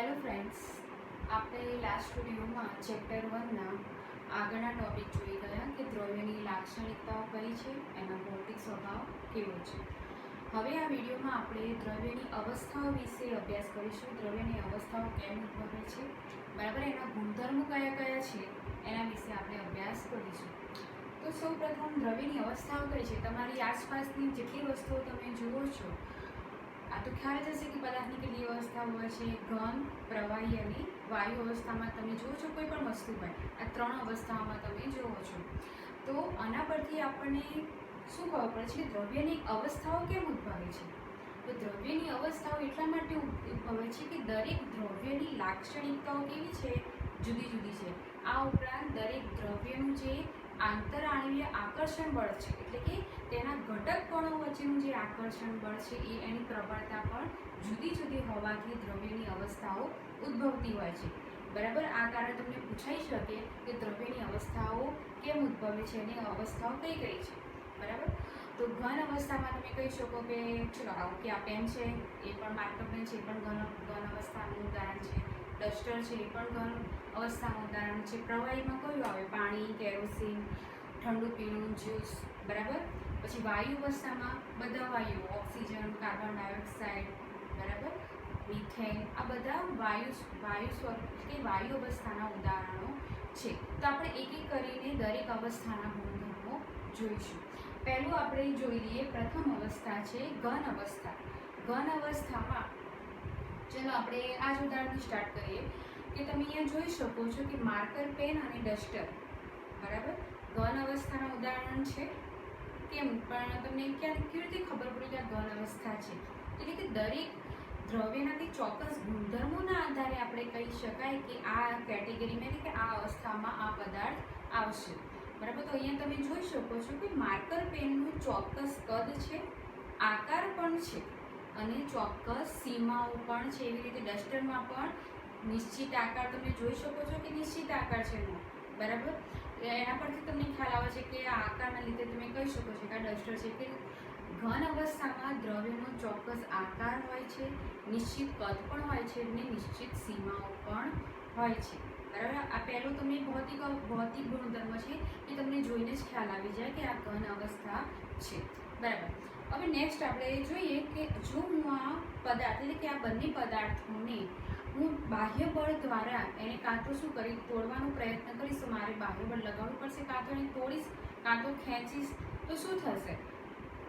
Hello friends, આપણે last વિડીયોમાં chapter 1ના આગળના ટોપિક જોઈ ગયા કે દ્રવ્યની લાક્ષણિકતાઓ કઈ છે, એના ભૌતિક સ્વભાવ કેવો છે. હવે આ વિડીયોમાં આપણે દ્રવ્યની અવસ્થાઓ વિશે અભ્યાસ કરીશું. દ્રવ્યની અવસ્થાઓ કેમ ઉદ્ભવે છે, બરાબર, એના ગુણધર્મો કયા કયા છે એના વિશે આપણે અભ્યાસ કરીશું. તો સૌપ્રથમ દ્રવ્યની અવસ્થાઓ કઈ છે. તમારી આસપાસની જેટલી વસ્તુઓ તમે જુઓ છો આ તો ખ્યાલ જ હશે કે પદાર્થની કેટલી અવસ્થાઓ હોય છે. ઘન, પ્રવાહી અને વાયુ અવસ્થામાં તમે જુઓ છો કોઈ પણ વસ્તુ હોય, આ ત્રણ અવસ્થાઓમાં તમે જુઓ છો. તો આના પરથી આપણને શું ખબર પડે છે કે દ્રવ્યની અવસ્થાઓ કેમ ઉદ્ભવે છે. તો દ્રવ્યની અવસ્થાઓ એટલા માટે ઉદ્ભવે છે કે દરેક દ્રવ્યની લાક્ષણિકતાઓ કેવી છે, જુદી જુદી છે. આ ઉપરાંત દરેક દ્રવ્યનું જે આંતરાણ્વીય આકર્ષણ બળ છે, એટલે કે તેના ઘટક કણો વચ્ચેનું જે આકર્ષણ બળ છે એ એની પ્રબળતા પણ જુદી જુદી હોવાથી દ્રવ્યની અવસ્થાઓ ઉદ્ભવતી હોય છે, બરાબર. આ કારણ તમને પૂછાઈ શકે કે દ્રવ્યની અવસ્થાઓ કેમ ઉદ્ભવે છે અને અવસ્થાઓ કઈ કઈ છે, બરાબર. તો ઘન અવસ્થામાં તમે કહી શકો કે ચલો આવું કે આ પેન છે, એ પણ માર્કર પેન છે, એ પણ ઘન અવસ્થાનું ઉદાહરણ છે. ડસ્ટર છે, એ પણ ઘન અવસ્થાનું ઉદાહરણ છે. પ્રવાહીમાં કયું આવે? પાણી, કેરોસીન, ઠંડુ પીણું, જ્યુસ, બરાબર. પછી વાયુ અવસ્થામાં બધા વાયુઓ, ઓક્સિજન, કાર્બન ડાયોક્સાઇડ, બરાબર, મિથેન, આ બધા વાયુ સ્વરૂપ કે વાયુ અવસ્થાના ઉદાહરણો છે. તો આપણે એક એક કરીને દરેક અવસ્થાના ગુણધર્મો જોઈશું. પહેલું આપણે જોઈ લઈએ, પ્રથમ અવસ્થા છે ઘન અવસ્થા. ઘન અવસ્થામાં ચલો આપણે આ જ ઉદાહરણથી સ્ટાર્ટ કરીએ કે તમે અહીંયા જોઈ શકો છો કે માર્કર પેન અને ડસ્ટર, બરાબર, ઘન અવસ્થાના ઉદાહરણ છે. કેમ પણ તમને કેવી રીતે ખબર પડી કે આ ઘન અવસ્થા છે? એટલે કે દરેક દ્રવ્યના કે ચોક્કસ ગુણધર્મોના આધારે આપણે કહી શકાય કે આ કેટેગરીમાં એટલે કે આ અવસ્થામાં આ પદાર્થ આવશે, બરાબર. તો અહીંયા તમે જોઈ શકો છો કે માર્કર પેનનું ચોક્કસ કદ છે, આકાર પણ છે અને ચોક્કસ સીમાઓ પણ છે. એવી રીતે ડસ્ટરમાં પણ નિશ્ચિત આકાર તમે જોઈ શકો છો કે નિશ્ચિત આકાર છે એનો, બરાબર. એના પરથી તમને ખ્યાલ આવે છે કે આ આકારના લીધે તમે કહી શકો છો કે આ ડસ્ટર છે. કે ઘન અવસ્થામાં દ્રવ્યનો ચોક્કસ આકાર હોય છે, નિશ્ચિત કદ પણ હોય છે અને નિશ્ચિત સીમાઓ પણ હોય છે, બરાબર. આ પહેલું તમે ભૌતિક ગુણધર્મ છે એ તમને જોઈને જ ખ્યાલ આવી જાય કે આ ઘન અવસ્થા છે, બરાબર. હવે નેક્સ્ટ આપણે જોઈએ કે જો હું આ પદાર્થ એટલે કે આ બંને પદાર્થોને હું બાહ્ય બળ દ્વારા એને કાં તો શું કરી તોડવાનો પ્રયત્ન કરીશ તો મારે બાહ્ય બળ લગાવવું પડશે, કાં તો એને તોડીશ, કાં તો ખેંચીશ તો શું થશે?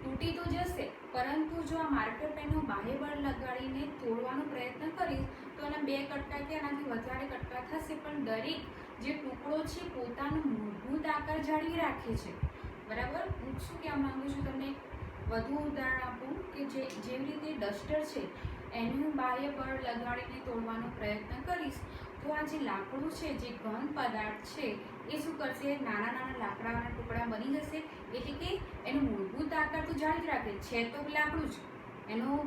તૂટી તો જશે. પરંતુ જો આ માર્કર પેનનું બાહ્ય બળ લગાડીને તોડવાનો પ્રયત્ન કરીશ તો એના બે કટકા કે એનાથી વધારે કટકા થશે, પણ દરેક જે ટુકડો છે પોતાનો મૂળભૂત આકાર જાળવી રાખે છે, બરાબર. હું શું કહેવા માંગુ છું, તમને વધુ ઉદાહરણ આપું કે જેવી રીતે ડસ્ટર છે એનું બાહ્ય બળ લગાડીને તોડવાનો પ્રયત્ન કરીશ તો આ જે લાકડું છે, જે ઘન પદાર્થ છે એ શું કરશે? નાના નાના લાકડાના ટુકડા બની જશે. એટલે કે એનો મૂળભૂત આકાર તો જાળવી રાખે છે, તો લાકડું જ, એનો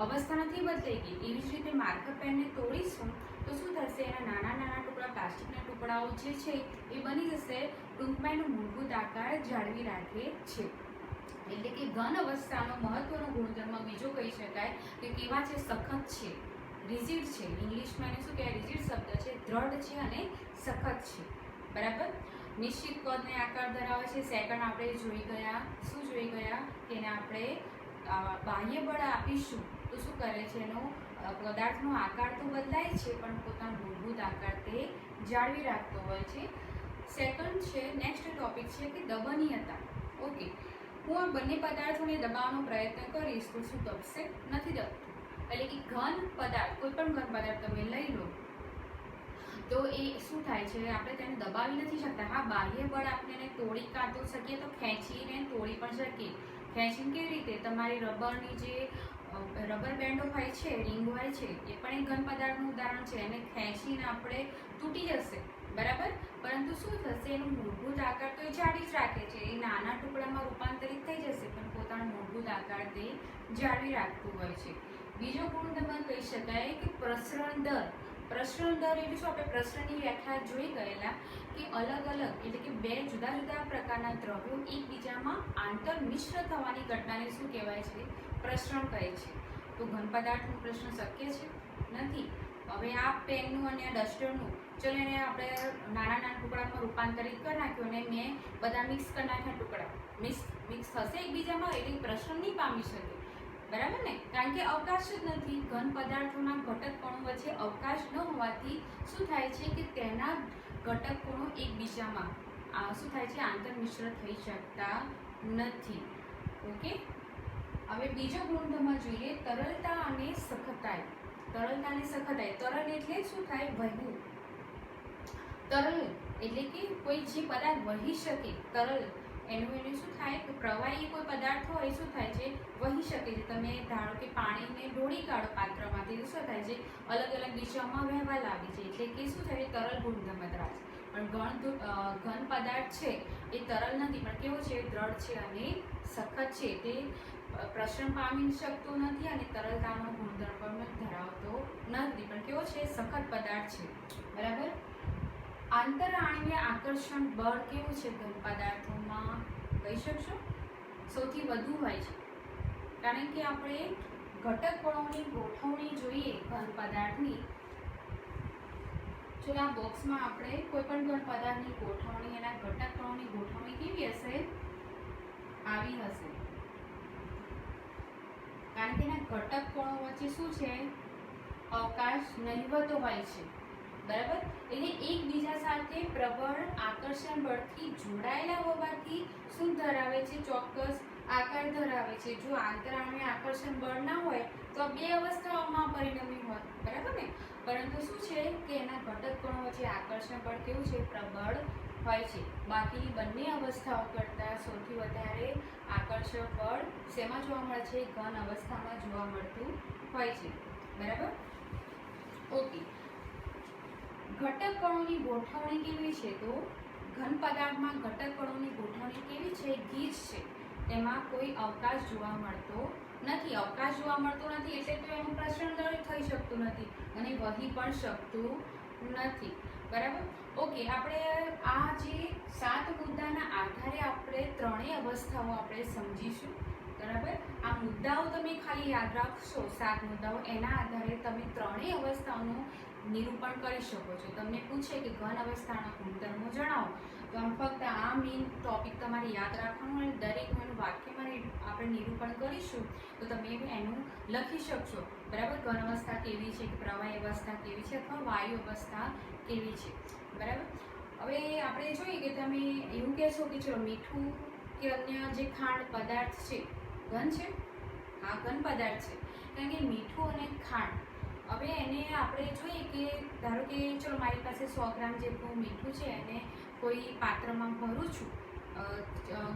અવસ્થા નથી બદલાઈ ગઈ. એવી જ રીતે માર્કર પેનને તોડીશું તો શું થશે? એના નાના નાના ટુકડા, પ્લાસ્ટિકના ટુકડાઓ જે છે એ બની જશે. ટૂંકમાં એનો મૂળભૂત આકાર જાળવી રાખે છે. એટલે કે ઘન અવસ્થાનો મહત્વનો ગુણધર્મ બીજો કહી શકાય કે કેવા છે? સખત છે, રિજિડ છે. ઇંગ્લિશમાં એને શું કહેવાય? રિજિડ શબ્દ છે, દ્રઢ છે અને સખત છે, બરાબર. નિશ્ચિત કદને આકાર ધરાવે છે. સેકન્ડ આપણે જોઈ ગયા, શું જોઈ ગયા કે એને આપણે બાહ્ય બળ આપીશું તો શું કરે છે? એનો પદાર્થનો આકાર તો બદલાય છે પણ પોતાનો મૂળભૂત આકાર તે જાળવી રાખતો હોય છે. સેકન્ડ છે, નેક્સ્ટ ટોપિક છે કે દબનીયતા. ઓકે, હું આ બંને પદાર્થોને દબાવવાનો પ્રયત્ન કરીશ તો શું દબશે? નથી દબતું. એટલે કે ઘન પદાર્થ, કોઈ પણ ઘન પદાર્થ તમે લઈ લો તો એ શું થાય છે? આપણે તેને દબાવી નથી શકતા. હા, બાહ્ય બળ આપણે એને તોડી કાઢી શકીએ તો ખેંચીને તોડી પણ શકીએ. ખેંચીને કેવી રીતે? તમારી રબરની જે રબર બેન્ડો હોય છે, રિંગ હોય છે, એ પણ એક ઘન પદાર્થનું ઉદાહરણ છે. એને ખેંચીને આપણે તૂટી જશે, બરાબર. પરંતુ શું થશે? એનો મૂળભૂત આકાર તો એ જાળવી જ રાખે છે. એ નાના ટુકડામાં રૂપાંતરિત થઈ જશે પણ પોતાનો મૂળભૂત આકાર તે જાળવી રાખતું હોય છે. બીજો ગુણધર્મ કહી શકાય કે પ્રસરણ દર. પ્રસરણ દર એટલે શું? આપણે પ્રસરણની વ્યાખ્યા જોઈ ગયેલા કે અલગ અલગ એટલે કે બે જુદા જુદા પ્રકારના દ્રવ્યો એકબીજામાં આંતરમિશ્ર થવાની ઘટનાને શું કહેવાય છે? પ્રસરણ કહે છે. તો ઘન પદાર્થનું પ્રસરણ શક્ય છે? નથી. હવે આ પેનનું અને આ ડસ્ટરનું ચલો એને આપણે નાના ટુકડામાં રૂપાંતરિત કરી નાખ્યું અને મેં બધા મિક્સ કરી નાખ્યા ટુકડા. મિક્સ થશે એકબીજામાં એટલે પ્રસરણ નહીં પામી શકે, બરાબર ને? કારણ કે અવકાશ જ નથી. ઘન પદાર્થોના ઘટક કણો વચ્ચે અવકાશ ન હોવાથી શું થાય છે કે તેના ઘટક કણો એકબીજામાં શું થાય છે, આંતર મિશ્ર થઈ શકતા નથી. ઓકે, હવે બીજો ગુણધર્મ જોઈએ, તરલતા અને સખતાઈ. તરલતા અને સખતાઈ. તરલ એટલે શું થાય, વહેવું. તરલ એટલે કે કોઈ જે પદાર્થ વહી શકે, તરલ એનું શું થાય કે પ્રવાહી કોઈ પદાર્થ હોય શું થાય છે, વહી શકે છે. તમે ધારો કે પાણીને ઢોળી કાઢો પાત્રમાંથી, શું થાય છે, અલગ અલગ દિશામાં વહેવા લાગે છે, એટલે કે શું થાય, તરલ ગુણધર્મ ધરાવે છે. પણ ઘન પદાર્થ છે એ તરલ નથી, પણ કેવો છે, દ્રઢ છે અને સખત છે. તે પ્રસરણ પામી શકતો નથી અને તરલતાનો ગુણધર્મ પણ ધરાવતો નથી, પણ કેવો છે, સખત પદાર્થ છે, બરાબર. આંતરઆણ્વીય આકર્ષણ બળ કેવું છે ઘન પદાર્થોમાં, કહી શકશો? સૌથી વધુ હોય છે, કારણ કે આપણે ઘટક કણોની ગોઠવણી જોઈએ ઘન પદાર્થની. ચલો આ બોક્સમાં આપણે કોઈ પણ ઘન પદાર્થની ગોઠવણી, એના ઘટક કણોની ગોઠવણી કેવી હશે, આવી હશે. કારણ કે એના ઘટક કણો વચ્ચે શું છે, અવકાશ નહિવત હોય છે, બરાબર. એટલે એકબીજા સાથે પ્રબળ આકર્ષણ બળથી જોડાયેલા હોવાથી શું ધરાવે છે, ચોક્કસ આકાર ધરાવે છે. જો આંતરઆણ્વીય આકર્ષણ બળ ના હોય તો બે અવસ્થાઓમાં પરિણમી હોત, બરાબર ને? પરંતુ શું છે કે એના ઘટક કણો વચ્ચે આકર્ષણ બળ કેવું છે, પ્રબળ હોય છે. બાકીની બંને અવસ્થાઓ કરતાં સૌથી વધારે આકર્ષણ બળ શેમાં જોવા મળે છે, ઘન અવસ્થામાં જોવા મળતું હોય છે, બરાબર. ઓકે, ઘટક કણોની ગોઠવણી કેવી છે, તો ઘન પદાર્થમાં ઘટક કણોની ગોઠવણી કેવી છે, ગીચ છે. તેમાં કોઈ અવકાશ જોવા મળતો નથી. અવકાશ જોવા મળતો નથી એટલે તો એનું પ્રસરણ દર થઈ શકતું નથી અને વહી પણ શકતું નથી, બરાબર. ઓકે, આપણે આ જે 7 મુદ્દાના આધારે આપણે ત્રણેય અવસ્થાઓ આપણે સમજીશું, બરાબર. આ મુદ્દાઓ તમે ખાલી યાદ રાખશો, 7 મુદ્દાઓ, એના આધારે તમે ત્રણેય અવસ્થાઓનું નિરૂપણ કરી શકો છો. તમને પૂછે કે ઘન અવસ્થાના ગુણધર્મો જણાવો, તો આમ ફક્ત આ મેઇન ટોપિક તમારે યાદ રાખવાનું અને દરેકનું એનું વાક્યમાં આપણે નિરૂપણ કરીશું તો તમે એનું લખી શકશો, બરાબર. ઘન અવસ્થા કેવી છે, કે પ્રવાહી અવસ્થા કેવી છે, અથવા વાયુ અવસ્થા કેવી છે, બરાબર. હવે આપણે જોઈએ કે તમે એવું કહેશો કે ચલો મીઠું કે અન્ય જે ખાંડ પદાર્થ છે, ઘન છે? હા, ઘન પદાર્થ છે. કારણ કે મીઠું અને ખાંડ, હવે એને આપણે જોઈએ કે ધારો કે ચલો મારી પાસે 100 ગ્રામ જેટલું મીઠું છે અને કોઈ પાત્રમાં ભરું છું,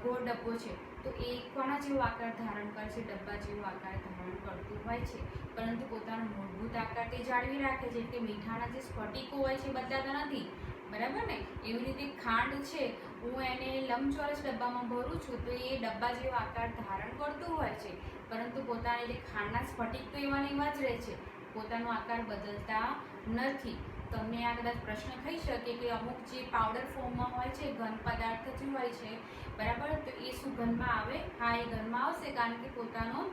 ગોળ ડબ્બો છે, તો એ કોના જેવો આકાર ધારણ કરે છે, ડબ્બા જેવો આકાર ધારણ કરતું હોય છે, પરંતુ પોતાનો મૂળભૂત આકાર તે જાળવી રાખે છે. કે મીઠાના જે સ્ફટિકો હોય છે બદલાતા નથી, બરાબર ને? એવી રીતે ખાંડ છે, હું એને લંબચોરસ ડબ્બામાં ભરું છું તો એ ડબ્બા જેવો આકાર ધારણ કરતું હોય છે, પરંતુ પોતાના જે ખાંડના સ્ફટિક તો એવા ને એવા જ રહે છે, પોતાનો આકાર બદલતા નથી. તમને આ કદાચ પ્રશ્ન થઈ શકે કે અમુક જે પાવડર ફોર્મમાં હોય છે, ઘન પદાર્થ જે હોય છે, બરાબર, તો એ શું ઘનમાં આવે? હા, એ ઘનમાં આવશે, કારણ કે પોતાનો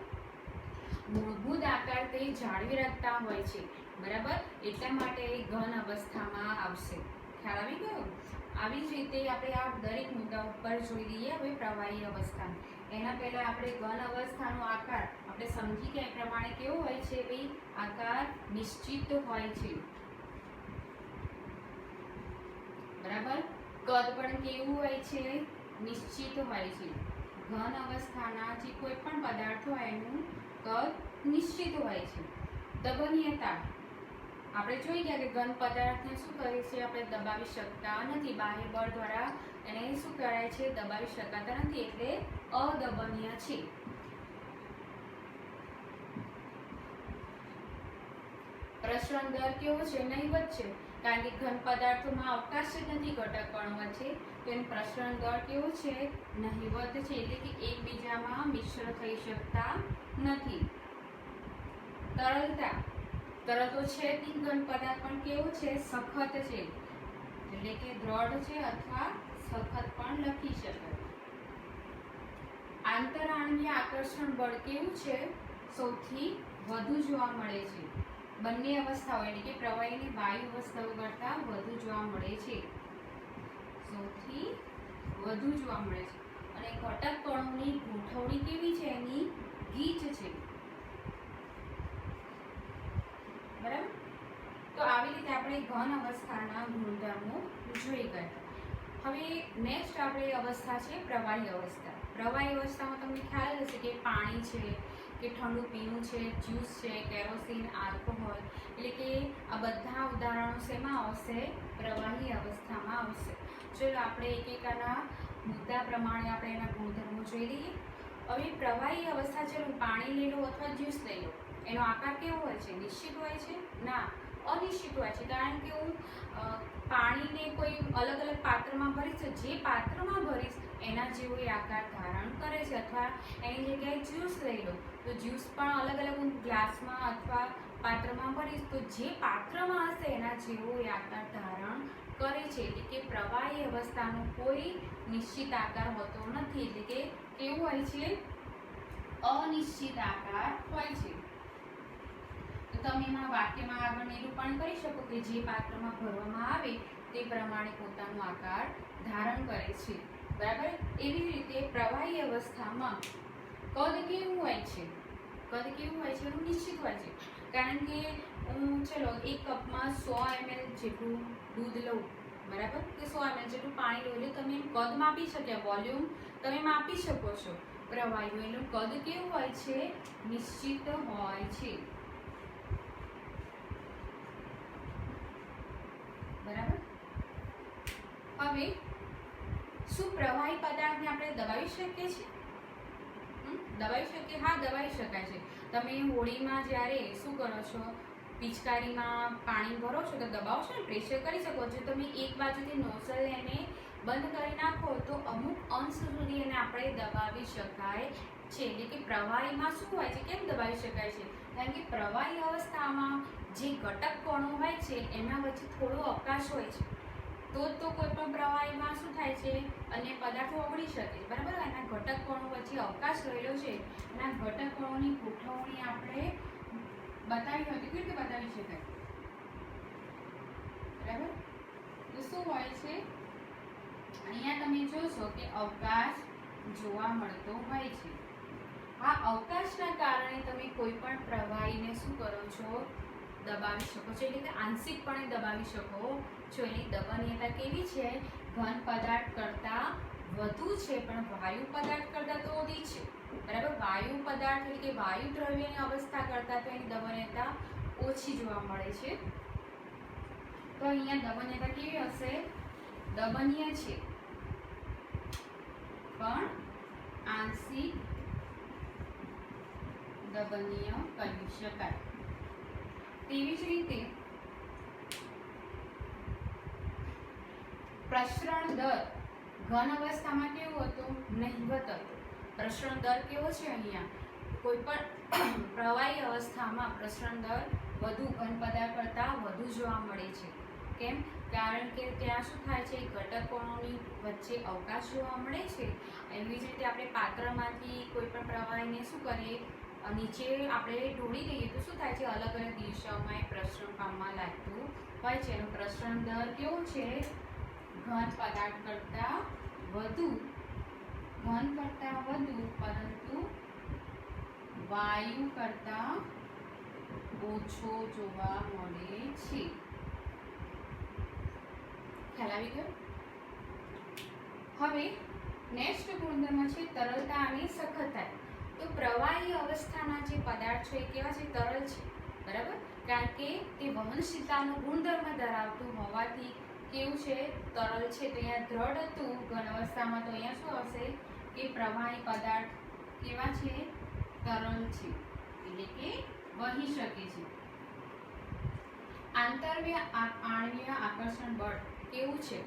મૂળભૂત આકાર તે જાળવી રાખતા હોય છે, બરાબર. એટલા માટે એ ઘન અવસ્થામાં આવશે. ખ્યાલ આવી ગયો? આવી જ રીતે આપણે આ દરેક મુદ્દા ઉપર જોઈ લઈએ. હવે પ્રવાહી અવસ્થા, એના પહેલા આપણે ઘન અવસ્થાનો આકાર આપણે સમજી ગયા એ પ્રમાણે કેવો હોય છે ભાઈ? આકાર નિશ્ચિત હોય છે, બરાબર. કદ પણ કેવું હોય છે? નિશ્ચિત હોય છે. ઘન અવસ્થાના જે કોઈ પણ પદાર્થ હોય એનું કદ નિશ્ચિત હોય છે. દબનીયતા, આપણે જોઈ ગયા કે ઘન પદાર્થને શું કરે છે, આપણે દબાવી શકતા નથી, બાહ્ય બળ દ્વારા એને શું કરાય છે, દબાવી શકાતા નથી, એટલે અદબનીય છે. પ્રસરણ દર કેવો છે? નહિવત છે, કારણ કે ઘન પદાર્થોમાં અવકાશ જ નથી ઘટક કણો વચ્ચે, તો એનું પ્રસરણ દર કેવો છે? નહિવત છે, એટલે કે એકબીજામાં મિશ્ર થઈ શકતા નથી. તરલતા, તરલ તો છે જ ઘન પદાર્થ, પણ કેવું છે? સખત છે, એટલે કે દ્રઢ છે અથવા સખત પણ લખી શકાય. આંતરઆણ્વીય આકર્ષણ બળ કેવું છે? સૌથી વધુ જોવા મળે છે, બંને અવસ્થાઓ એટલે કે પ્રવાહીની વાયુ અવસ્થાઓ કરતાં વધુ જોવા મળે છે, સૌથી વધુ જોવા મળે છે. અને ઘટક કણોની ગોઠવણી કેવી છે? એની ગીચ છે, બરાબર. તો આવી રીતે આપણે ઘન અવસ્થાના ગુણધર્મો જોઈ ગયા. હવે નેક્સ્ટ આપણી અવસ્થા છે પ્રવાહી અવસ્થા. પ્રવાહી અવસ્થામાં તમને ખ્યાલ હશે કે પાણી છે કે ઠંડુ પીણું છે, જ્યુસ છે, કેરોસીન, આલ્કોહોલ, એટલે કે આ બધા ઉદાહરણો શેમાં આવશે? પ્રવાહી અવસ્થામાં આવશે. ચલો આપણે એક એક આના મુદ્દા પ્રમાણે આપણે એના ગુણધર્મો જોઈ લઈએ. હવે પ્રવાહી અવસ્થા, ચલો પાણી લઈ લો અથવા જ્યુસ લઈ લો, એનો આકાર કેવો હોય છે? નિશ્ચિત હોય છે? ના, અનિશ્ચિત હોય છે. કારણ કે હું પાણીને કોઈ અલગ અલગ પાત્રમાં ભરીશ, જે પાત્રમાં ભરીશ એના જેવો એ આકાર ધારણ કરે છે. અથવા એની જગ્યાએ જ્યુસ લઈ લો તો જ્યુસ પણ અલગ અલગ હું ગ્લાસમાં અથવા પાત્રમાં ભરીશ તો જે પાત્રમાં હશે એના જેવો એ આકાર ધારણ કરે છે. એટલે કે પ્રવાહી અવસ્થાનો કોઈ નિશ્ચિત આકાર હોતો નથી. એટલે કે કેવું હોય છે? અનિશ્ચિત આકાર હોય છે. તો તમે એમાં વાક્યમાં આગળ નિરૂપણ કરી શકો કે જે પાત્રમાં ભરવામાં આવે તે પ્રમાણે પોતાનો આકાર ધારણ કરે છે, બરાબર. એવી રીતે પ્રવાહી અવસ્થામાં કદ કેવું હોય છે? કદ કેવું હોય છે? એનું નિશ્ચિત હોય છે. કારણ કે હું ચલો એક કપમાં 100 ml જેટલું દૂધ લઉં, બરાબર, કે 100 ml જેટલું પાણી લઉં એટલે તમે કદ માપી શકો, વોલ્યુમ તમે માપી શકો છો. પ્રવાહી એનું કદ કેવું હોય છે? નિશ્ચિત હોય છે, બરાબર. હવે શું પ્રવાહી પદાર્થને આપણે દબાવી શકીએ છીએ? દબાવી શકીએ? હા, દબાવી શકાય છે. તમે હોળીમાં જ્યારે શું કરો છો? પિચકારીમાં પાણી ભરો છો તો દબાવશો ને, પ્રેશર કરી શકો છો. તમે એક બાજુથી નોઝલ એને બંધ કરી નાખો તો અમુક અંશ સુધી એને આપણે દબાવી શકાય છે. એટલે કે પ્રવાહીમાં શું હોય છે? કેમ દબાવી શકાય છે? કારણ કે પ્રવાહી અવસ્થામાં જે ઘટક કણો હોય છે એના વચ્ચે થોડો અવકાશ હોય છે. તો કોઈ પણ પ્રવાહીમાં શું થાય છે? અને પદાર્થો ઓગળી શકે છે, બરાબર. એના ઘટક કણો વચ્ચે અવકાશ રહેલો છે. એના ઘટક કણોની ગોઠવણી આપણે બતાવી હોય તો કેવી રીતે બતાવી શકાય? બરાબર. તો શું હોય છે? અહીંયા તમે જોશો કે અવકાશ જોવા મળતો હોય છે. આ અવકાશના કારણે તમે કોઈ પણ પ્રવાહીને શું કરો છો? દબાવી શકો છો, એટલે કે આંશિકપણે દબાવી શકો છો. એની દબાણ્યતા કેવી છે? ઘન પદાર્થ કરતાં વધુ છે, પણ વાયુ પદાર્થ કરતાં તો ઓછી છે, બરાબર. વાયુ પદાર્થ એટલે કે વાયુ દ્રવ્યની અવસ્થા કરતાં તો એની દબાણ્યતા ઓછી જોવા મળે છે. તો અહીંયા દબાણ્યતા કેવી હશે? દબાણ્ય છે પણ આંશિક દબાણ્ય કહી શકાય. તેવી જ રીતે પ્રસરણ દર ઘન અવસ્થામાં કેવો હતો? નહિવત હતો. પ્રસરણ દર કેવો છે? અહીંયા કોઈ પણ પ્રવાહી અવસ્થામાં પ્રસરણ દર વધુ ઘન પદાર્થ કરતાં વધુ જોવા મળે છે. કેમ? કારણ કે ત્યાં શું થાય છે? ઘટકોની વચ્ચે અવકાશ જોવા મળે છે. એવી જ રીતે આપણે પાત્રમાંથી કોઈ પણ પ્રવાહીને શું કરીએ? નીચે આપણે ઢોળી દઈએ તો શું થાય છે? અલગ અલગ દિશાઓમાં એ પ્રસરણ પામવા લાગતું હોય છે. એનો પ્રસરણ દર કેવો છે? ઘન પદાર્થ કરતાં વધુ, પરંતુ વાયુ કરતાં ઓછો જોવા મળે છે. ખ્યાલ આવી ગયો? હવે નેક્સ્ટ ગુણધર્મ છે તરલતા અને સખતતા. તો પ્રવાહી અવસ્થાના જે પદાર્થ છે એ કેવા છે? તરલ છે, બરાબર. કારણ કે તે વહનશીલતાનો ગુણધર્મ ધરાવતું હોવાથી કેવું છે? તરલ છે. તો અહીંયા દ્રઢ હતું ઘન અવસ્થામાં, તો અહીંયા શું આવશે? કે પ્રવાહી પદાર્થ કેવા છે? તરલ છે, એટલે કે વહી શકે છે. આંતરવ્ય આણ્વીય આકર્ષણ બળ કેવું છે?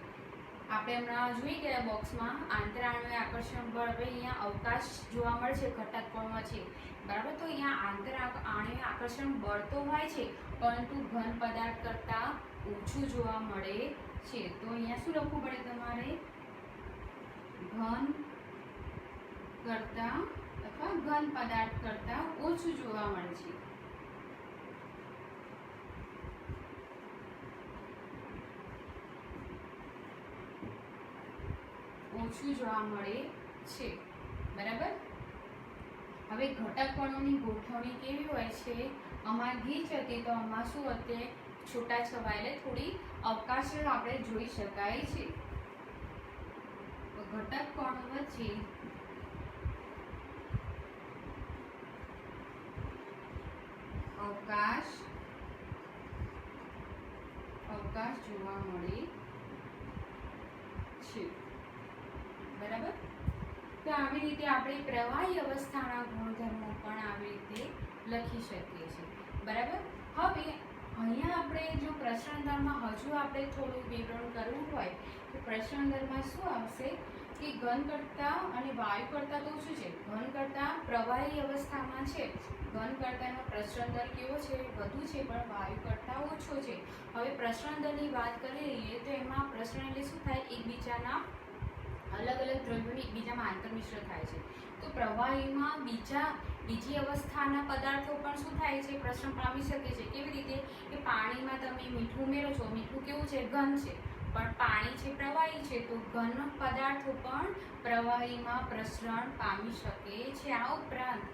આપણે હમણાં જોઈ ગયા બોક્સમાં આંતરાણ્વીય આકર્ષણ બળ. હવે અહીંયા અવકાશ જોવા મળે છે ઘટકોમાં છે, બરાબર. તો અહીંયા આંતરાણ્વીય આકર્ષણ બળ તો હોય છે પરંતુ ઘન પદાર્થ કરતાં ઓછું જોવા મળે છે. તો અહીંયા શું લખવું પડે તમારે? ઘન કરતાં અથવા ઘન પદાર્થ કરતાં ઓછું જોવા મળે છે. ઓછું જોવા મળે છે. બરાબર. હવે ઘટક કણોની ગોઠવણી કેવી હોય છે? આમાં ગીચ હતી તો આમાં શું હતી? છૂટા છવાયેલા થોડી અવકાશ આપણે જોઈ શકાય છે. ઘટક કણો વચ્ચે અવકાશ જોવા મળે છે. બરાબર. તો આવી રીતે આપણે પ્રવાહી અવસ્થાના ગુણધર્મો પણ આવી રીતે લખી શકીએ છીએ. બરાબર. હવે અહીંયા આપણે જો પ્રસરણદરમાં હજુ આપણે થોડું વિવરણ કરવું હોય તો પ્રસરણદરમાં શું આવશે કે ઘન કરતાં અને વાયુ કરતાં તો શું છે? ઘન કરતાં પ્રવાહી અવસ્થામાં છે. ઘન કરતાં એનો પ્રસરણ દર કેવો છે? વધુ છે, પણ વાયુ કરતાં ઓછો છે. હવે પ્રસરણ દરની વાત કરી લઈએ તો એમાં પ્રસરણ એટલે શું થાય? એકબીજાના અલગ અલગ દ્રવ્યોની એકબીજામાં આંતરમિશ્ર થાય છે. તો પ્રવાહીમાં બીજી અવસ્થાના પદાર્થો પણ શું થાય છે? પ્રસરણ પામી શકે છે. કેવી રીતે? કે પાણીમાં તમે મીઠું ઉમેરો છો, મીઠું કેવું છે? ઘન છે, પણ પાણી છે પ્રવાહી છે, તો ઘન પદાર્થો પણ પ્રવાહીમાં પ્રસરણ પામી શકે છે. આ ઉપરાંત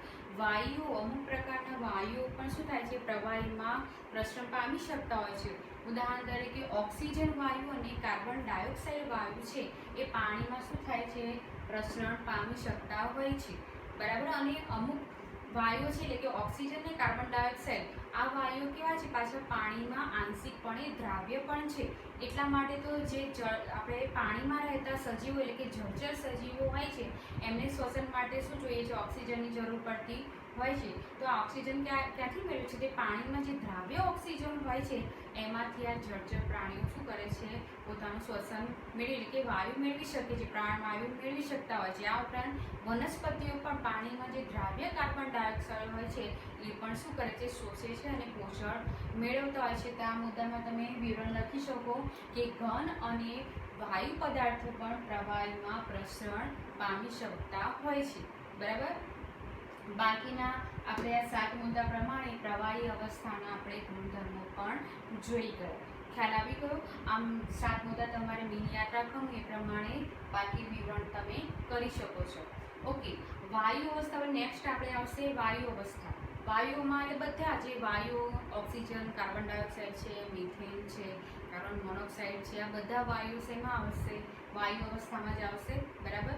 વાયુઓ, અમુક પ્રકારના વાયુઓ પણ શું થાય છે? પ્રવાહીમાં પ્રસરણ પામી શકતા હોય છે. ઉદાહરણ તરીકે ઓક્સિજન વાયુ અને કાર્બન ડાયોક્સાઇડ વાયુ છે એ પાણીમાં શું થાય છે? પ્રસરણ પામી શકતા હોય છે. બરાબર. અને અમુક વાયુઓ છે એટલે કે ઓક્સિજન અને કાર્બન ડાયોક્સાઇડ આ વાયુઓ કેવા છે? પાછળ પાણીમાં આંશિકપણે દ્રાવ્ય પણ છે. એટલા માટે તો જે આપણે પાણીમાં રહેતા સજીવો એટલે કે જળચર સજીવો હોય છે એમને શ્વસન માટે શું જોઈએ છે? ઓક્સિજનની જરૂર પડતી હોય છે. તો આ ઓક્સિજન ક્યાંથી મેળવે છે? તે પાણીમાં જે દ્રાવ્ય ઓક્સિજન હોય છે એમાંથી આ જળચર પ્રાણીઓ શું કરે છે? પોતાનું શ્વસન મેળવી કે વાયુ મેળવી શકે છે, પ્રાણવાયુ મેળવી શકતા હોય છે. આ ઉપરાંત વનસ્પતિઓ પણ પાણીમાં જે દ્રાવ્ય કાર્બન ડાયોક્સાઇડ હોય છે એ પણ શું કરે છે? શોષે છે અને પોષણ મેળવતા હોય છે. તો આ મુદ્દામાં તમે વિવરણ લખી શકો કે ઘન અને વાયુ પદાર્થો પણ પ્રવાહીમાં પ્રસરણ પામી શકતા હોય છે. બરાબર. બાકીના આપણે આ 7 મુદ્દા પ્રમાણે પ્રવાહી અવસ્થાના આપણે ગુણધર્મો પણ જોઈ ગયા. ખ્યાલ આવી ગયો? આમ 7 મુદ્દા તમારે મિની યાદ રાખવાનું, એ પ્રમાણે બાકી વિવરણ તમે કરી શકો છો. ઓકે. વાયુ અવસ્થા. નેક્સ્ટ આપણે આવશે વાયુ અવસ્થા. વાયુઓમાં એટલે બધા જે વાયુઓ ઓક્સિજન, કાર્બન ડાયોક્સાઇડ છે, મિથેન છે, કાર્બન મોનોક્સાઇડ છે, આ બધા વાયુઓ શેમાં આવશે? વાયુ અવસ્થામાં જ આવશે. બરાબર.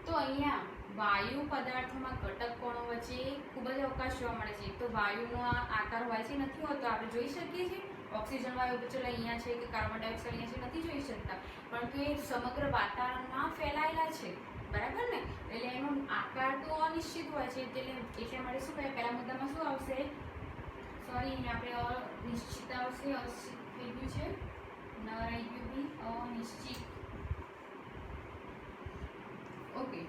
તો અહીંયા વાયુ પદાર્થોમાં ઘટક કણો વચ્ચે ખૂબ જ અવકાશ જોવા મળે છે. તો વાયુનો આ આકાર હોય છે નથી હોતો, આપણે જોઈ શકીએ છીએ. ઓક્સિજન વાયુ ચલો અહીંયા છે કે કાર્બન ડાયોક્સાઇડ અહીંયા છે, નથી જોઈ શકતા, પરંતુ એ સમગ્ર વાતાવરણમાં ફેલાયેલા છે. બરાબર ને? એટલે એનો આકાર તો અનિશ્ચિત હોય છે. એટલે માટે શું કહે? પહેલા મુદ્દામાં શું આવશે? સોરી, આપણે અનિશ્ચિત આવશે. અનિશ્ચિત થઈ ગયું છે, ન રહી ગયું બી અનિશ્ચિત. ઓકે.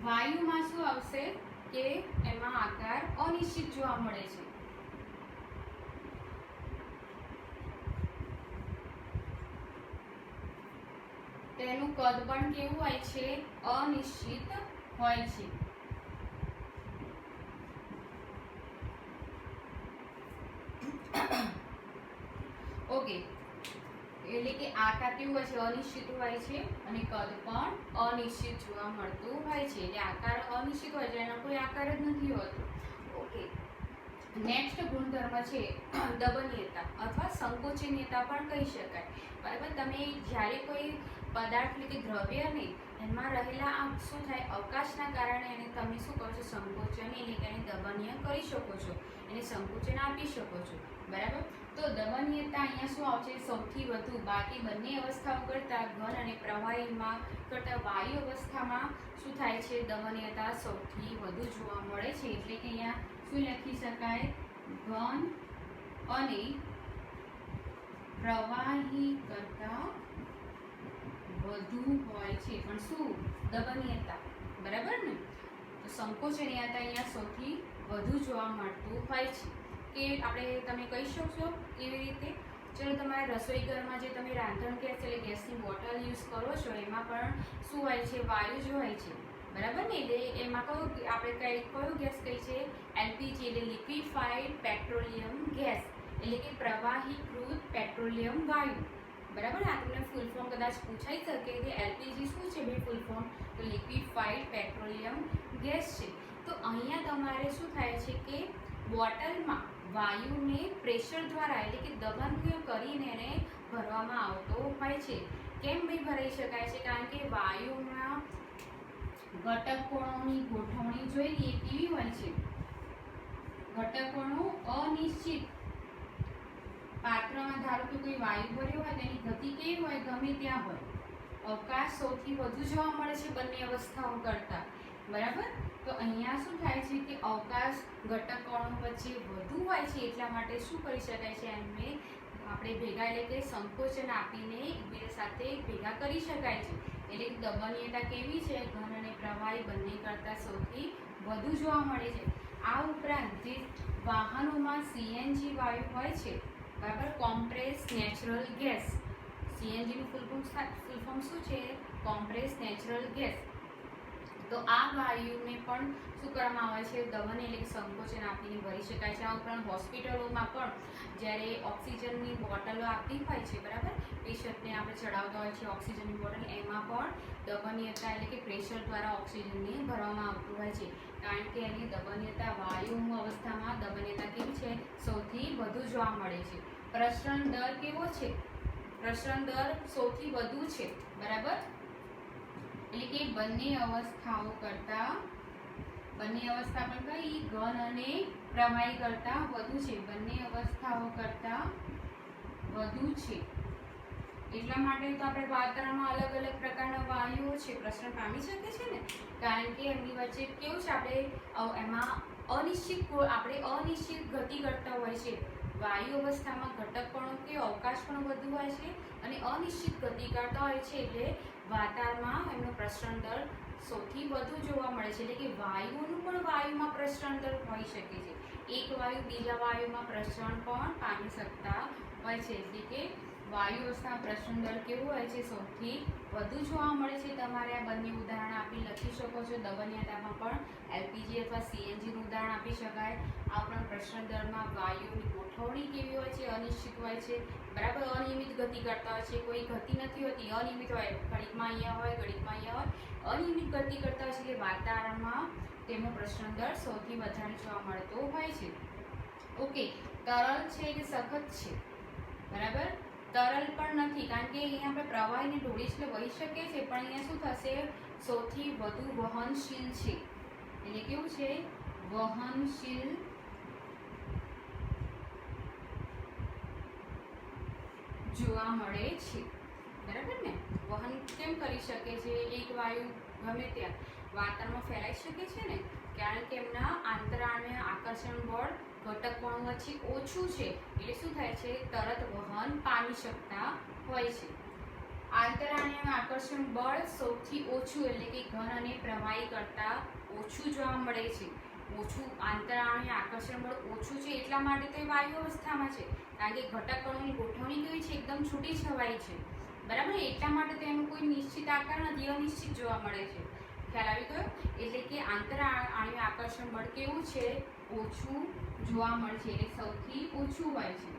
વાયુમાં શું આવશે કે એમાં આકાર અનિશ્ચિત જોવા મળે છે. તેનું કદ પણ કેવું હોય છે? અનિશ્ચિત હોય છે. ઓકે. એટલે કે આકાર કેવું હોય છે? અનિશ્ચિત હોય છે અને કદ પણ અનિશ્ચિત જોવા મળતું હોય છે. એટલે આકાર અનિશ્ચિત હોય છે, એનો કોઈ આકાર જ નથી હોતો. ઓકે. નેક્સ્ટ ગુણધર્મ છે દબનીયતા અથવા સંકોચનીયતા પણ કહી શકાય. બરાબર. તમે જ્યારે કોઈ પદાર્થ એટલે કે દ્રવ્યને એમાં રહેલા આ શું થાય? અવકાશના કારણે એને તમે શું કરો છો? સંકોચન એટલે કે એને દબનીય કરી શકો છો, એને સંકોચન આપી શકો છો. બરાબર. તો દબનીયતા અહીંયા શું આવશે? સૌથી વધુ બાકી બંને અવસ્થાઓ કરતાં ઘન અને પ્રવાહીમાં કરતાં વાયુ અવસ્થામાં શું થાય છે? દબનીયતા સૌથી વધુ જોવા મળે છે. એટલે કે અહીંયા શું લખી શકાય? ઘન અને પ્રવાહી કરતાં વધુ હોય છે. પણ શું? દબનીયતા. બરાબર ને? તો સંકોચનીયતા અહીંયા સૌથી વધુ જોવા મળતું હોય છે. કે આપણે તમે કહી શકશો કેવી રીતે? ચલો, તમારા રસોઈ ઘરમાં જે તમે રાંધણ ગેસ એટલે ગેસની બોટલ યુઝ કરો છો એમાં પણ શું હોય છે? વાયુ જ હોય છે. બરાબર ને? એટલે એમાં આપણે કયો ગેસ કહી છે? એલપીજી એટલે લિક્વિફાઈડ પેટ્રોલિયમ ગેસ, એટલે કે પ્રવાહીકૃત પેટ્રોલિયમ વાયુ. બરાબર. આ તમને ફૂલ ફોર્મ કદાચ પૂછાઈ શકે કે એલપીજી શું છે ભાઈ ફૂલ ફોર્મ, તો લિક્વિફાઈડ પેટ્રોલિયમ ગેસ છે. તો અહીંયા તમારે શું થાય છે કે બોટલમાં વાયુને પ્રેશર દ્વારા એટલે કે દબાણ કરીને એને ભરવામાં આવતો હોય છે. કેમ ભાઈ ભરાઈ શકાય છે? કારણ કે વાયુના ઘટકોની ગોઠવણી જોઈએ કેવી હોય છે, ઘટકોનો અનિશ્ચિત પાત્રમાં ધારો કે કોઈ વાયુ ભર્યો હોય તેની ગતિ કેવી હોય, ગમે ત્યાં હોય. અવકાશ સૌથી વધુ જોવા મળે છે બંને અવસ્થાઓ કરતા, બરાબર. તો અહીંયા શું થાય છે કે અવકાશ ઘટકોનો વચ્ચે વધુ હોય છે, એટલા માટે શું કરી શકાય છે, એમને આપણે ભેગા એટલે કે સંકોચન આપીને એકબીજા સાથે ભેગા કરી શકાય છે. એટલે કે દબાણ્યતા કેવી છે, ઘન અને પ્રવાહી બંને કરતાં સૌથી વધુ જોવા મળે છે. આ ઉપરાંત જે વાહનોમાં સીએનજી વાયુ હોય છે, બરાબર, કોમ્પ્રેસ નેચરલ ગેસ, સીએનજીનું ફૂલ ફોર્મ શું છે, કોમ્પ્રેસ નેચરલ ગેસ. તો આ વાયુને પણ શું કરવામાં આવે છે, દબાણ એટલે કે સંકોચન આપીને ભરી શકાય છે. આ ઉપરાંત હોસ્પિટલોમાં પણ જ્યારે ઓક્સિજનની બોટલો આપતી હોય છે, બરાબર, પેશન્ટને આપણે ચડાવતા હોય છે ઓક્સિજનની બોટલ, એમાં પણ દબાણ્યતા એટલે કે પ્રેશર દ્વારા ઓક્સિજનને ભરવામાં આવતું હોય છે. કારણ કે એની દબાણ્યતા વાયુ અવસ્થામાં દબાણ્યતા કેવી છે, સૌથી વધુ જોવા મળે છે. પ્રસરણ દર કેવો છે, પ્રસરણ દર સૌથી વધુ છે, બરાબર. એટલે કે બંને અવસ્થા પણ કઈ ઘન અને પ્રવાહી કરતા વધુ છે, બંને અવસ્થાઓ કરતા વધુ છે. એટલા માટે તો આપણે વાતાવરણમાં અલગ અલગ પ્રકારના વાયુઓ છે પ્રસરણ પામી શકે છે ને, કારણ કે એમની વચ્ચે કેવું છે, આપણે એમાં અનિશ્ચિત ગતિ કરતા હોય છે. વાયુ અવસ્થામાં ઘટક પણ કે અવકાશ પણ વધુ હોય છે અને અનિશ્ચિત ગતિ કરતા હોય છે, એટલે વાતાવરણમાં એમનો પ્રસરણ દર સૌથી વધુ જોવા મળે છે. એટલે કે વાયુઓનું પણ વાયુમાં પ્રસરણ દર હોઈ શકે છે. એક વાયુ બીજા વાયુમાં પ્રસરણ પણ પામી શકતા હોય છે. એટલે કે વાયુ અવસ્થામાં પ્રસરણ દર કેવું હોય છે, સૌથી વધુ જોવા મળે છે. તમારે આ બંને ઉદાહરણ આપી લખી શકો છો. દબાણ્યતામાં પણ એલપીજી અથવા સીએનજીનું ઉદાહરણ આપી શકાય. આ ઉપરાંત પ્રસરણ દરમાં વાયુની ગોઠવણી કેવી હોય છે, અનિશ્ચિત હોય છે, બરાબર, અનિયમિત ગતિ કરતા હોય છે, કોઈ ગતિ નથી હોતી, અનિયમિત હોય, ઘડીકમાં અહીંયા હોય, ઘડીકમાં અહીંયા હોય, અનિયમિત ગતિ કરતા હોય છે. એટલે વાતાવરણમાં તેમનો પ્રસરણ દર સૌથી વધારે જોવા મળતો હોય છે. ઓકે, તરલ છે કે સખત છે, બરાબર. તરલ પણ નથી, કારણ કે અહીંયા આપણે પ્રવાહીને ઢોળી એટલે વહી શકે છે, પણ અહીંયા શું થશે, સૌથી વધુ વહનશીલ છે. એટલે કેવું છે, વહનશીલ જોવા મળે છે, બરાબર ને. વહન કેમ કરી શકે છે, એક વાયુ ગમે ત્યાં વાતાવરણમાં ફેલાઈ શકે છે ને, કારણ કે એમના આંતરાણ્ય આકર્ષણ બળ ઘટકો વચ્ચે ઓછું છે, એટલે શું થાય છે, તરત વહન પામી શકતા હોય છે. આંતરાણ્ય આકર્ષણ બળ સૌથી ઓછું એટલે કે ઘન અને પ્રવાહી કરતાં ઓછું જોવા મળે છે. ઓછું આંતરાણ્ય આકર્ષણ બળ ઓછું છે, એટલા માટે તો એ વાયુ અવસ્થામાં છે, કારણ કે ઘટકોની ગોઠવણી કેવી છે, એકદમ છૂટી છવાઈ છે, બરાબર. એટલા માટે તો એનો કોઈ નિશ્ચિત આકાર નથી, અનિશ્ચિત જોવા મળે છે. ખ્યાલ આવી ગયો. એટલે કે આંતરાણ્ય આકર્ષણ બળ કેવું છે, ઓછું જોવા મળે છે, એટલે સૌથી ઓછું હોય છે.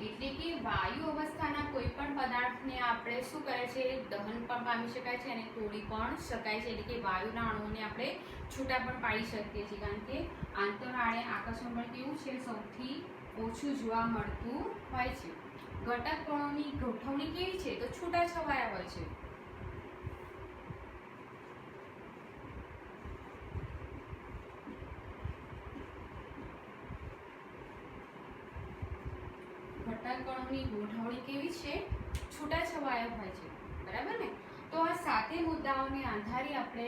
એટલે કે વાયુ અવસ્થાના કોઈ પણ પદાર્થને આપણે શું કરે છે, દહન પણ પામી શકાય છે અને તોડી પણ શકાય છે. એટલે કે વાયુના અણુઓને આપણે છૂટા પણ પાડી શકીએ છીએ, કારણ કે આંતરાણ્ય આકર્ષણ બળ કેવું છે, સૌથી ઓછું જોવા મળતું હોય છે. ઘટક કણોની ગોઠવણી કેવી છે, તો છૂટા છવાયા હોય છે. ઘટકકણોની ગોઠવણી કેવી છે, છૂટાછવાયા હોય છે, બરાબર ને. તો આ સાતે મુદ્દાઓને આધારે આપણે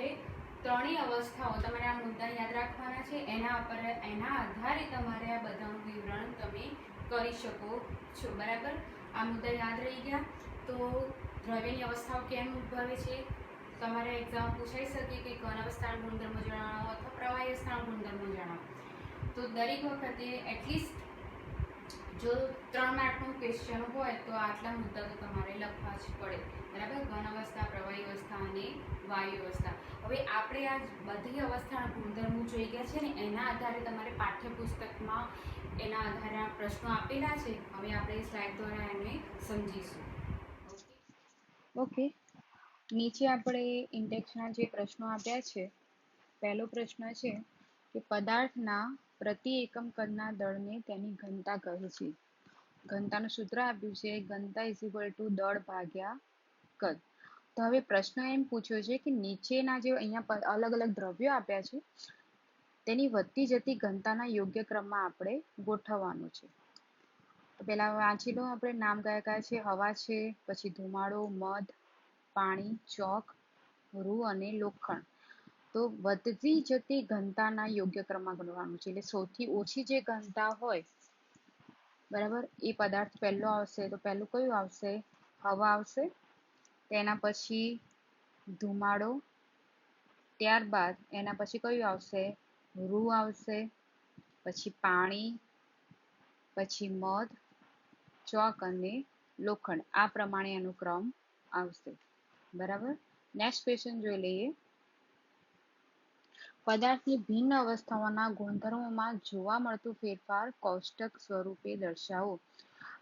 ત્રણેય અવસ્થાઓ તમારે આ મુદ્દા યાદ રાખવાના છે. એના આધારે તમારે આ બધાનું વિવરણ તમે કરી શકો છો, બરાબર. આ મુદ્દા યાદ રહી ગયા. તો દ્રવ્યની અવસ્થાઓ કેમ ઉદ્ભવે છે, તમારે એક્ઝામ પૂછાઈ શકે કે ઘન અવસ્થાના ગુણધર્મો જણાવો અથવા પ્રવાહી અવસ્થાના ગુણધર્મો જણાવો. તો દરેક વખતે એટલીસ્ટ જો 3 માર્કનું ક્વેશ્ચન હોય તો આટલા મુદ્દા તો તમારે લખવા જ પડે, બરાબર. ઘન અવસ્થા, પ્રવાહી અવસ્થા અને વાયુ અવસ્થા. હવે આપણે આ બધી અવસ્થાના ગુણધર્મો જોઈ ગયા છે ને, એના આધારે તમારે પાઠ્યપુસ્તકમાં એના આધારે આ પ્રશ્નો આપેલા છે. હવે આપણે સ્લાઇડ દ્વારા એને સમજીશું. ઓકે, નીચે આપણે ઇન્ડેક્સના જે પ્રશ્નો આપ્યા છે, પહેલો પ્રશ્ન છે કે પદાર્થના પ્રતિ એકમ કદના દળને તેની ઘનતા કહે છે. ઘનતાનું સૂત્ર આપ્યું છે ઘનતા ઇઝ ઇક્વલ ટુ દળ ભાગ્યા કદ. તો હવે પ્રશ્ન એમ પૂછ્યો છે કે નીચેના જે અહીંયા અલગ અલગ દ્રવ્યો આપ્યા છે તેની વધતી જતી ઘનતાના યોગ્ય ક્રમમાં આપણે ગોઠવવાનું છે. તો પહેલા વાંચી લો, આપણે નામ કયા કયા છે. હવા છે, પછી ધુમાડો, મધ, પાણી, ચોક, રૂ અને લોખંડ. તો વધતી જતી ઘનતાના યોગ્ય ક્રમમાં ગણવાનું છે. એટલે સૌથી ઓછી જે ઘનતા હોય, બરાબર, એ પદાર્થ પહેલો આવશે. તો પહેલું કયું આવશે? હવા આવશે. તેના પછી ધુમાડો, ત્યારબાદ એના પછી કયું આવશે? રૂ આવશે, પછી પાણી, પછી મધ, ચોક અને લોખંડ. આ પ્રમાણે એનો ક્રમ આવશે. બરાબર. નેક્સ્ટ ક્વેશ્ચન જોઈ લઈએ. પદાર્થની ભિન્ન અવસ્થાઓના ગુણધર્મોમાં જોવા મળતું ફેરફાર કોષ્ટક સ્વરૂપે દર્શાવો.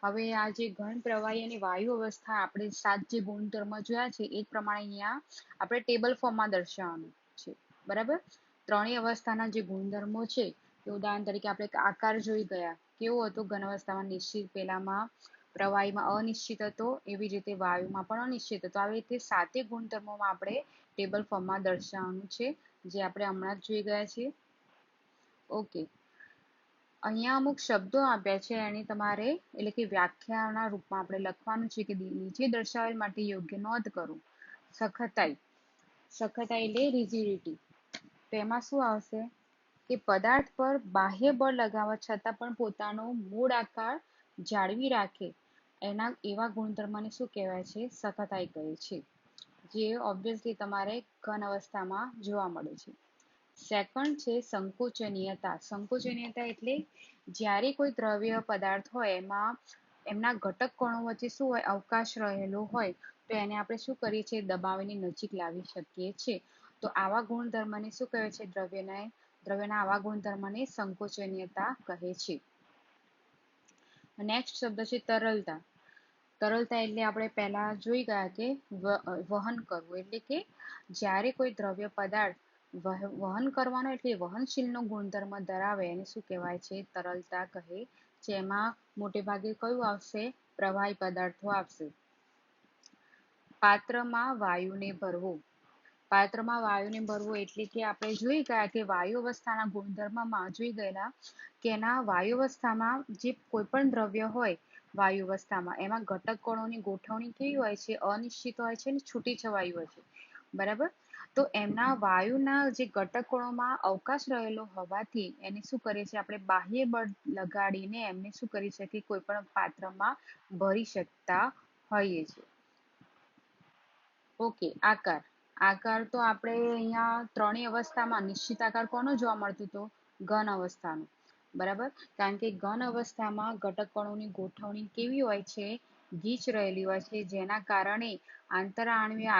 હવે આ જે ઘન, પ્રવાહી અને વાયુ અવસ્થા આપણે 7 જે ગુણધર્મ જોયા છે એ પ્રમાણે અહીંયા આપણે ટેબલ ફોર્મમાં દર્શાવવાનું છે. બરાબર. ત્રણેય અવસ્થાના જે ગુણધર્મો છે, ઉદાહરણ તરીકે આપણે આકાર જોઈ ગયા, કેવો હતો? ઘન અવસ્થામાં નિશ્ચિત, પેલામાં પ્રવાહીમાં અનિશ્ચિત હતો, એવી જ રીતે વાયુમાં પણ અનિશ્ચિત હતો. આવી રીતે 7 ગુણધર્મોમાં આપણે ટેબલ ફોર્મમાં દર્શાવવાનું છે, જે આપણે હમણાં જ જોઈ ગયા છીએ. ઓકે, અહીંયા અમુક શબ્દો આપ્યા છે, એની તમારે એટલે કે વ્યાખ્યાના રૂપમાં આપણે લખવાનું છે કે નીચે દર્શાવેલ માટે યોગ્ય નોંધ કરો. સખતાઈ, સખતાઈ એટલે રિજિડિટી. તો એમાં શું આવશે કે પદાર્થ પર બાહ્ય બળ લગાવવા છતાં પણ પોતાનો મૂળ આકાર જાળવી રાખે એવા ગુણધર્મને શું કહેવાય છે? સખતાઈ કહે છે, જે ઓબ્વિયસલી તમારે ઘન અવસ્થામાં જોવા મળે છે. સેકન્ડ છે સંકોચનીયતા. સંકોચનીયતા એટલે જ્યારે કોઈ દ્રવ્ય પદાર્થ હોય એમાં એમના ઘટક કણો વચ્ચે શું હોય? અવકાશ રહેલો હોય, તો એને આપણે શું કરીએ છીએ? દબાવીને નજીક લાવી શકીએ છીએ. તો આવા ગુણધર્મને શું કહે છે? દ્રવ્યના આવા ગુણધર્મને સંકોચનીયતા કહે છે. નેક્સ્ટ શબ્દ છે તરલતા. તરલતા એટલે આપણે પહેલા જોઈ ગયા કે વહન કરવું, એટલે કે જ્યારે કોઈ દ્રવ્ય પદાર્થ વહન કરવાનો એટલે વહનશીલનો ગુણધર્મ ધરાવે એને શું કહેવાય છે? તરલતા કહે છે. એમાં મોટે ભાગે કયું આવશે? પ્રવાહી પદાર્થો આવશે. પાત્રમાં વાયુને ભરવો. પાત્રમાં વાયુને ભરવો એટલે કે આપણે જોઈ ગયા કે વાયુ અવસ્થાના ગુણધર્મમાં જોઈ ગયેલા કે એના વાયુ અવસ્થામાં જે કોઈ પણ દ્રવ્ય હોય વાયુ અવસ્થામાં, એમાં ઘટક કણોની ગોઠવણી કેવી હોય છે? અનિશ્ચિત હોય છે અને છૂટી છવાઈ હોય છે. બરાબર. તો એમના વાયુના જે ઘટક કણોમાં અવકાશ રહેલો હોવાથી એને શું કરે છે? આપણે બાહ્ય બળ લગાડીને એમને શું કરી શકીએ? કોઈ પણ પાત્રમાં ભરી શકતા હોઈએ છીએ. ઓકે, આકાર. આકાર તો આપણે અહીંયા ત્રણેય અવસ્થામાં નિશ્ચિત આકાર કોનો જોવા મળતો હતો? ઘન અવસ્થાનો. બરાબર. કારણ કે ઘન અવસ્થામાં ઘટક કણોની ગોઠવણી કેવી હોય છે? ગીચ રહેલી હોય છે, જેના કારણે આંતરઆણ્વીય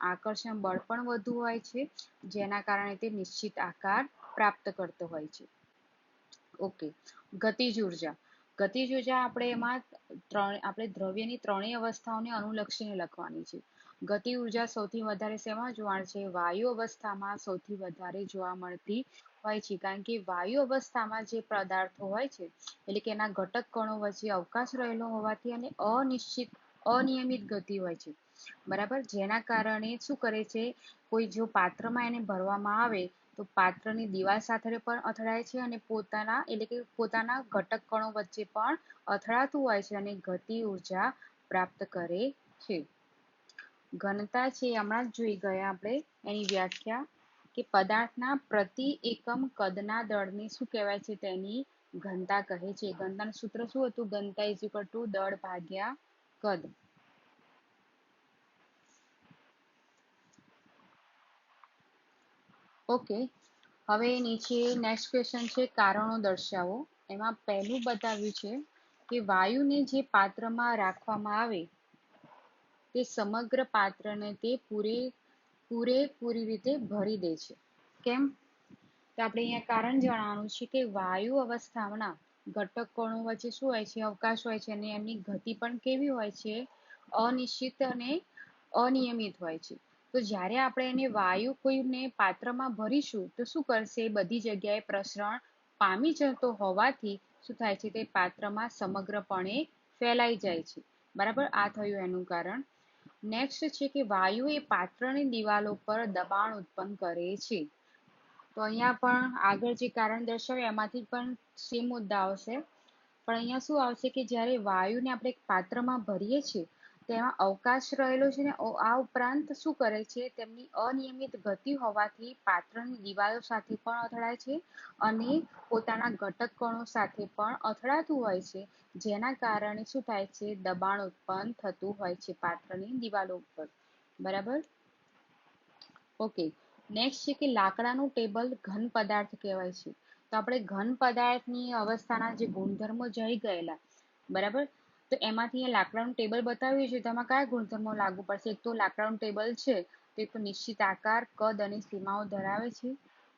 આકર્ષણ બળ પણ વધુ હોય છે, જેના કારણે તે નિશ્ચિત આકાર પ્રાપ્ત કરતો હોય છે. ઓકે, ગતિજ ઉર્જા. ગતિજ ઉર્જા આપણે એમાં આપણે દ્રવ્યની ત્રણેય અવસ્થાઓને અનુલક્ષીને લખવાની છે. ગતિ ઉર્જા સૌથી વધારે શેમાં જોવા મળે છે? વાયુ અવસ્થામાં સૌથી વધારે જોવા મળતી હોય છે, કારણ કે વાયુ અવસ્થામાં જે પદાર્થો હોય છે એટલે કે એના ઘટક કણો વચ્ચે અવકાશ રહેલો હોવાથી અને અનિયમિત ગતિ હોય છે. બરાબર. જેના કારણે શું કરે છે? કોઈ જો પાત્રમાં એને ભરવામાં આવે તો પાત્રની દિવાલ સાથે પણ અથડાય છે અને પોતાના એટલે કે પોતાના ઘટક કણો વચ્ચે પણ અથડાતું હોય છે અને ગતિ ઉર્જા પ્રાપ્ત કરે છે. ઘનતા છે હમણાં જ જોઈ ગયા આપણે એની વ્યાખ્યા કે પદાર્થના પ્રતિ એકમ કદના દળને શું કહેવાય છે? તેની ઘનતા કહે છે. ઘનતાનું સૂત્ર શું હતું? ઘનતા ઇઝ ઇક્વલ ટુ દળ ભાગ્યા કદ. ઓકે, હવે નીચે નેક્સ્ટ ક્વેશ્ચન છે કારણો દર્શાવો. એમાં પહેલું બતાવ્યું છે કે વાયુને જે પાત્રમાં રાખવામાં આવે તે સમગ્ર પાત્રને તે પૂરેપૂરી રીતે ભરી દે છે. કેમ? તો આપણે અહીંયા કારણ જણાવવાનું છે કે વાયુ અવસ્થાના ઘટક કણો વચ્ચે શું હોય છે, અવકાશ હોય છે, અને એમની ગતિ પણ કેવી હોય છે, અનિશ્ચિત અને અનિયમિત હોય છે. તો જ્યારે આપણે એને વાયુ કોઈને પાત્રમાં ભરીશું તો શું કરશે, બધી જગ્યાએ પ્રસરણ પામી જતો હોવાથી શું થાય છે, તે પાત્રમાં સમગ્રપણે ફેલાઈ જાય છે. બરાબર, આ થયું એનું કારણ. નેક્સ્ટ છે કે વાયુ એ પાત્રની દિવાલો પર દબાણ ઉત્પન્ન કરે છે. તો અહીંયા પણ આગળ જે કારણ દર્શાવે એમાંથી પણ સેમ મુદ્દા આવશે, પણ અહીંયા શું આવશે કે જ્યારે વાયુને આપણે એક પાત્રમાં ભરીએ છીએ તેમાં અવકાશ રહેલો છે ને, આ ઉપરાંત શું કરે છે, તેમની અનિયમિત ગતિ હોવાથી પાત્રની દિવાલો સાથે પણ અથડાય છે અને પોતાના ઘટક કણો સાથે પણ અથડાતું હોય છે, જેના કારણે શું થાય છે, દબાણ ઉત્પન્ન થતું હોય છે પાત્રની દિવાલો ઉપર. બરાબર, ઓકે. નેક્સ્ટ છે કે લાકડાનું ટેબલ ઘન પદાર્થ કહેવાય છે. તો આપણે ઘન પદાર્થની અવસ્થાના જે ગુણધર્મો જઈ ગયેલા, બરાબર, તો એમાંથી લાકડાનું ટેબલ બતાવ્યું છે, તો એમાં કયા ગુણધર્મો લાગુ પડશે? એક તો લાકડાનું ટેબલ છે તે તો નિશ્ચિત આકાર, કદ અને સીમાઓ ધરાવે છે.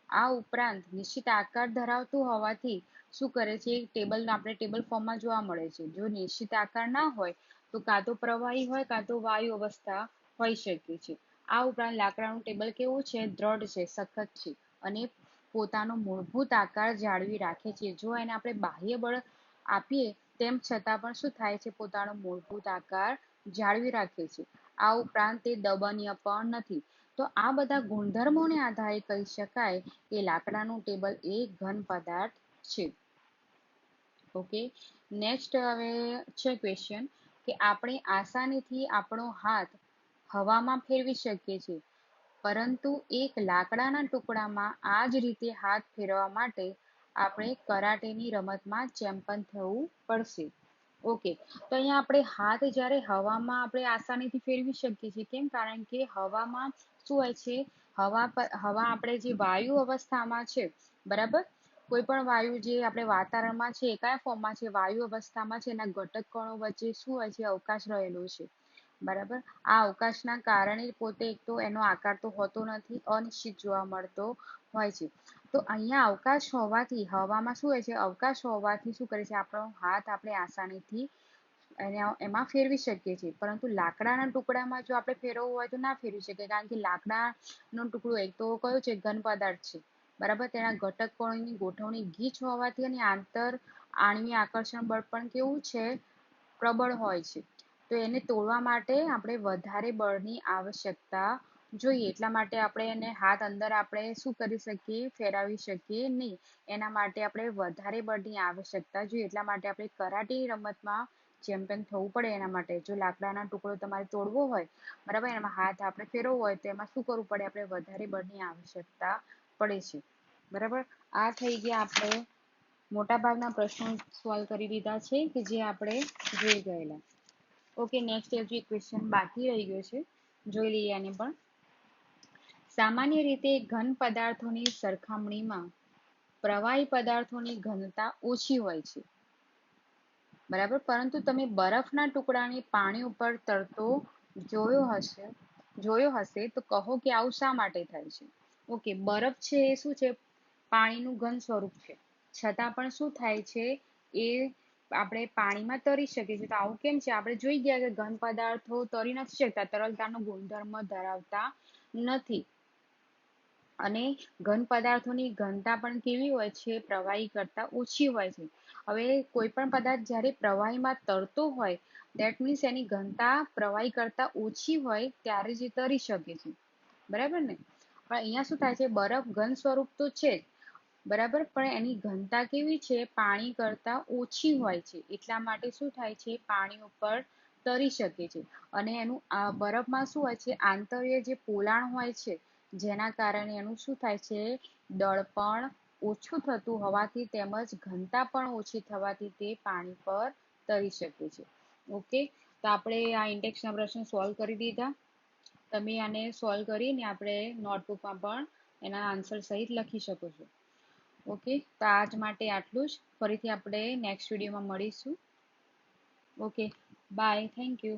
આ ઉપરાંત નિશ્ચિત આકાર ધરાવતું હોવાથી શું કરે છે, ટેબલ આપણે ટેબલ ફોર્મમાં જોવા મળે છે. જો નિશ્ચિત આકાર ના હોય તો કાં તો પ્રવાહી હોય કાં તો વાયુ અવસ્થા હોઈ શકે છે. આ ઉપરાંત લાકડાનું ટેબલ કેવું છે, દ્રઢ છે, સખત છે અને પોતાનો મૂળભૂત આકાર જાળવી રાખે છે. જો એને આપણે બાહ્ય બળ આપીએ તેમ છતાં પણ શું થાય છે, પોતાનો મૂળભૂત આકાર જાળવી રાખે છે. આ ઉપરાંત તે દબનીય પણ નથી. તો આ બધા ગુણધર્મોને આધારે કહી શકાય કે લાકડાનું ટેબલ એ ઘન પદાર્થ છે. ઓકે, નેક્સ્ટ હવે છે ક્વેશ્ચન કે આપણે આસાનીથી આપણો હાથ હવામાં ફેરવી શકીએ છીએ, પરંતુ એક લાકડાના ટુકડામાં આ જ રીતે હાથ ફેરવવા માટે આપણે કરાટેની રમતમાં ચેમ્પિયન થવું પડશે. ઓકે, તો અહીંયા આપણે હાથ જ્યારે હવામાં આપણે આસાનીથી ફેરવી શકીએ છીએ. કેમ? કારણ કે હવામાં શું હોય છે, હવા આપણે જે વાયુ અવસ્થામાં છે, બરાબર, કોઈ પણ વાયુ જે આપણે વાતાવરણમાં છે એ કયા ફોર્મમાં છે, વાયુ અવસ્થામાં છે, એના ઘટક કણો વચ્ચે શું હોય છે, અવકાશ રહેલો છે. બરાબર, આ અવકાશના કારણે પોતે એક તો એનો આકાર તો હોતો નથી, અનિશ્ચિત જોવા મળતો હોય છે. તો અહીંયા અવકાશ હોવાથી હવામાં શું હોય છે, અવકાશ હોવાથી શું કરે છે, આપણો હાથ આપણે આસાનીથી એમાં ફેરવી શકીએ છીએ. પરંતુ લાકડાના ટુકડામાં જો આપણે ફેરવવું હોય તો ના ફેરવી શકીએ, કારણ કે લાકડાનો ટુકડો એક તો કયો છે, ઘન પદાર્થ છે. બરાબર, તેના ઘટક કણોની ગોઠવણી ગીચ હોવાથી અને આણ્વીય આકર્ષણ બળ પણ કેવું છે, પ્રબળ હોય છે. તો એને તોડવા માટે આપણે વધારે બળની આવશ્યકતા જોઈએ. એટલા માટે આપણે એને હાથ અંદર આપણે શું કરી શકીએ, ફેરવી શકીએ નહીં. એના માટે આપણે વધારે બળની આવશ્યકતા જોઈએ. એટલા માટે આપણે કરાટેની રમતમાં ચેમ્પિયન થવું પડે. એના માટે જો લાકડાના ટુકડો તમારે તોડવો હોય, બરાબર, એમાં હાથ આપણે ફેરવવો હોય તો એમાં શું કરવું પડે, આપણે વધારે બળની આવશ્યકતા પડે છે. બરાબર, આ થઈ ગયા આપણે મોટાભાગના પ્રશ્નો સોલ્વ કરી દીધા છે કે જે આપણે જોઈ ગયેલા. ઓકે, નેક્સ્ટ હજી એક ક્વેશ્ચન બાકી રહી ગયો છે, જોઈ લઈએ આને પણ. સામાન્ય રીતે ઘન પદાર્થોની સરખામણીમાં પ્રવાહી પદાર્થોની ઘનતા ઓછી હોય છે, બરાબર, પરંતુ તમે બરફના ટુકડાને પાણી ઉપર તરતો જોયો હશે તો કહો કે આવું શા માટે થાય છે. ઓકે, બરફ છે એ શું છે, પાણીનું ઘન સ્વરૂપ છે, છતાં પણ શું થાય છે, એ આપણે પાણીમાં તરી શકીએ છીએ. તો આવું કેમ છે? આપણે જોઈ ગયા કે ઘન પદાર્થો તરી નથી શકતા, તરલતાનો ગુણધર્મ ધરાવતા નથી. અને ઘન પદાર્થોની ઘનતા પણ કેવી હોય છે, પ્રવાહી કરતા ઓછી હોય છે. હવે કોઈ પણ પદાર્થ જ્યારે પ્રવાહીમાં તરતો હોય, દેટ મીન્સ એની ઘનતા પ્રવાહી કરતા ઓછી હોય ત્યારે જ તરી શકે છે. બરાબર ને? પણ અહીંયા શું થાય છે, બરફ ઘન સ્વરૂપ તો છે જ, બરાબર, પણ એની ઘનતા કેવી છે, પાણી કરતા ઓછી હોય છે. એટલા માટે શું થાય છે, પાણી ઉપર તરી શકે છે. અને એનું બરફમાં શું હોય છે, આંતરિય જે પોલાણ હોય છે, જેના કારણે એનું શું થાય છે, દળપણ ઓછું થતું હોવાથી તેમજ ઘનતા પણ ઓછી થવાથી તે પાણી પર તરી શકે છે. ઓકે, તો આપણે આ ઇન્ડેક્સના પ્રશ્નો સોલ્વ કરી દીધા. તમે આને સોલ્વ કરીને આપણે નોટબુકમાં પણ એના આન્સર સહિત લખી શકો છો. ઓકે, તો આજ માટે આટલું જ. ફરીથી આપણે નેક્સ્ટ વિડીયોમાં મળીશું. Okay, bye, thank you.